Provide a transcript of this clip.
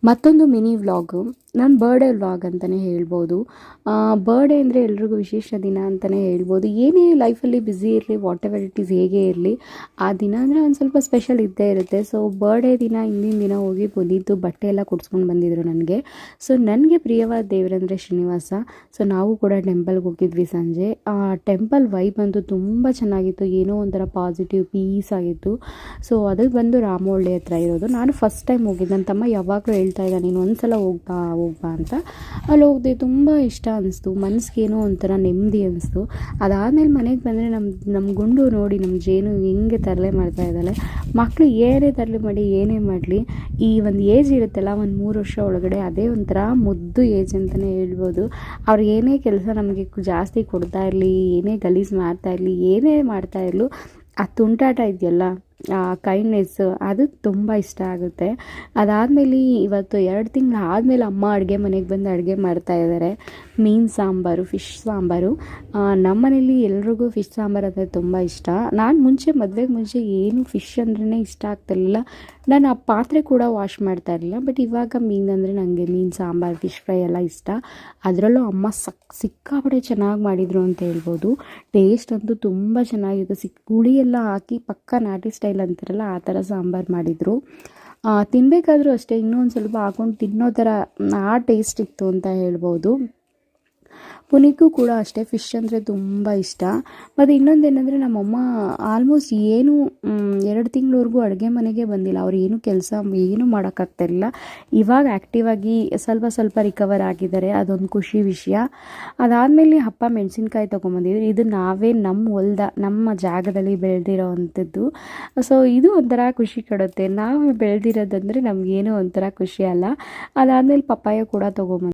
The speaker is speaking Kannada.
ಮತ್ತೊಂದು ಮಿನಿ ವ್ಲಾಗು ನನ್ನ ಬರ್ಡೇ ವ್ಲಾಗ್ ಅಂತಲೇ ಹೇಳ್ಬೋದು. ಬರ್ಡೇ ಅಂದರೆ ಎಲ್ರಿಗೂ ವಿಶೇಷ ದಿನ ಅಂತಲೇ ಹೇಳ್ಬೋದು. ಏನೇ ಲೈಫಲ್ಲಿ ಬ್ಯುಸಿ ಇರಲಿ, ವಾಟ್ ಎವರ್ ಇಟ್ ಈಸ್, ಹೇಗೆ ಇರಲಿ, ಆ ದಿನ ಅಂದರೆ ಒಂದು ಸ್ವಲ್ಪ ಸ್ಪೆಷಲ್ ಇದ್ದೇ ಇರುತ್ತೆ. ಸೊ ಬರ್ಡೇ ದಿನ ಹಿಂದಿನ ದಿನ ಹೋಗಿ ಪುನೀತು ಬಟ್ಟೆ ಎಲ್ಲ ಕೊಡಿಸ್ಕೊಂಡು ಬಂದಿದ್ರು ನನಗೆ. ಸೊ ನನಗೆ ಪ್ರಿಯವಾದ ದೇವರಂದರೆ ಶ್ರೀನಿವಾಸ. ಸೊ ನಾವು ಕೂಡ ಟೆಂಪಲ್ಗೆ ಹೋಗಿದ್ವಿ ಸಂಜೆ. ಆ ಟೆಂಪಲ್ ವೈಬ್ ಅಂತೂ ತುಂಬ ಚೆನ್ನಾಗಿತ್ತು. ಏನೋ ಒಂಥರ ಪಾಸಿಟಿವ್ ಪೀಸ್ ಆಗಿತ್ತು. ಸೊ ಅದು ಬಂದು ರಾಮೋಳ್ಳಿ ಹತ್ರ ಇರೋದು. ನಾನು ಫಸ್ಟ್ ಟೈಮ್ ಹೋಗಿದ್ದು. ನನ್ನ ತಮ್ಮ ಯಾವಾಗಲೂ ಹೇಳ್ತಾ ಇದ್ದ, ನೀನು ಒಂದು ಸಲ ಹೋಗ್ಬಾ ಅಂತ. ಅಲ್ಲಿ ಹೋಗಿದೆ, ತುಂಬ ಇಷ್ಟ ಅನಿಸ್ತು. ಮನಸ್ಸಿಗೇನೋ ಒಂಥರ ನೆಮ್ಮದಿ ಅನಿಸ್ತು. ಅದಾದಮೇಲೆ ಮನೆಗೆ ಬಂದರೆ ನಮ್ಮ ಗುಂಡು ನೋಡಿ, ನಮ್ಮ ಜೇನು ಹೆಂಗೆ ತರಲೆ ಮಾಡ್ತಾ ಇದ್ದಾಳೆ. ಮಕ್ಕಳು ಏನೇ ತರಲೆ ಮಾಡಿ ಏನೇ ಮಾಡಲಿ, ಈ ಒಂದು ಏಜ್ ಇರುತ್ತಲ್ಲ, ಒಂದು 3 ವರ್ಷ ಒಳಗಡೆ, ಅದೇ ಒಂಥರ ಮುದ್ದು ಏಜ್ ಅಂತಲೇ ಹೇಳ್ಬೋದು. ಅವ್ರು ಏನೇ ಕೆಲಸ ನಮಗೆ ಜಾಸ್ತಿ ಕೊಡ್ತಾ ಇರಲಿ, ಏನೇ ಗಲೀಜು ಮಾಡ್ತಾ ಇರಲಿ, ಏನೇ ಮಾಡ್ತಾ ಇರಲು, ಆ ತುಂಟಾಟ ಇದೆಯಲ್ಲ, ಆ ಕೈಂಡ್ನೆಸ್ಸು, ಅದು ತುಂಬ ಇಷ್ಟ ಆಗುತ್ತೆ. ಅದಾದಮೇಲೆ ಇವತ್ತು 2 ತಿಂಗಳು ಆದಮೇಲೆ ಅಮ್ಮ ಅಡುಗೆ ಮನೆಗೆ ಬಂದು ಅಡುಗೆ ಮಾಡ್ತಾಯಿದ್ದಾರೆ. ಮೀನು ಸಾಂಬಾರು, ಫಿಶ್ ಸಾಂಬಾರು. ನಮ್ಮ ಮನೇಲಿ ಎಲ್ರಿಗೂ ಫಿಶ್ ಸಾಂಬಾರು ಅಂದರೆ ತುಂಬ ಇಷ್ಟ. ನಾನು ಮದುವೆಗೆ ಮುಂಚೆ ಏನು ಫಿಶ್ ಅಂದ್ರೇ ಇಷ್ಟ ಆಗ್ತಿರಲಿಲ್ಲ. ನಾನು ಆ ಪಾತ್ರೆ ಕೂಡ ವಾಶ್ ಮಾಡ್ತಾ ಇರಲಿಲ್ಲ. ಬಟ್ ಇವಾಗ ಮೀನಂದರೆ ನನಗೆ ಮೀನು ಸಾಂಬಾರು, ಫಿಶ್ ಫ್ರೈ ಎಲ್ಲ ಇಷ್ಟ. ಅದರಲ್ಲೂ ಅಮ್ಮ ಸಿಕ್ಕಾಪಟ್ಟೆ ಚೆನ್ನಾಗಿ ಮಾಡಿದರು ಅಂತ ಹೇಳ್ಬೋದು. ಟೇಸ್ಟ್ ಅಂತೂ ತುಂಬ ಚೆನ್ನಾಗಿತ್ತು. ಹುಳಿ ಎಲ್ಲ ಹಾಕಿ ಪಕ್ಕ ನಾಟಿ ಸ್ಟೈಲ್ ಅಂತಾರಲ್ಲ, ಆ ಥರ ಸಾಂಬಾರು ಮಾಡಿದರು. ತಿನ್ನಬೇಕಾದ್ರೂ ಅಷ್ಟೇ, ಇನ್ನೊಂದು ಸ್ವಲ್ಪ ಹಾಕೊಂಡು ತಿನ್ನೋ ಥರ ಆ ಟೇಸ್ಟ್ ಇತ್ತು ಅಂತ ಹೇಳ್ಬೋದು. ಪುನೀತ್ಗೂ ಕೂಡ ಅಷ್ಟೇ ಫಿಶ್ ಅಂದರೆ ತುಂಬ ಇಷ್ಟ. ಮತ್ತು ಇನ್ನೊಂದೇನೆಂದರೆ, ನಮ್ಮಮ್ಮ ಆಲ್ಮೋಸ್ಟ್ ಏನು 2 ತಿಂಗಳವರೆಗೂ ಅಡುಗೆ ಮನೆಗೆ ಬಂದಿಲ್ಲ. ಅವ್ರು ಏನು ಕೆಲಸ ಏನೂ ಮಾಡೋಕ್ಕಾಗ್ತಾಯಿರಲಿಲ್ಲ. ಇವಾಗ ಆ್ಯಕ್ಟಿವ್ ಆಗಿ ಸ್ವಲ್ಪ ರಿಕವರ್ ಆಗಿದ್ದಾರೆ. ಅದೊಂದು ಖುಷಿ ವಿಷಯ. ಅದಾದಮೇಲೆ ಅಪ್ಪ ಮೆಣಸಿನ್ಕಾಯಿ ತೊಗೊಂಬಂದಿದ್ರು. ಇದು ನಾವೇ ನಮ್ಮ ಜಾಗದಲ್ಲಿ ಬೆಳೆದಿರೋ ಅಂಥದ್ದು. ಸೊ ಇದು ಒಂಥರ ಖುಷಿ ಕೊಡುತ್ತೆ. ನಾವು ಬೆಳೆದಿರೋದಂದರೆ ನಮಗೇನೋ ಒಂಥರ ಖುಷಿ ಅಲ್ಲ. ಅದಾದಮೇಲೆ ಪಪ್ಪಾಯ ಕೂಡ ತೊಗೊಂಬಂದು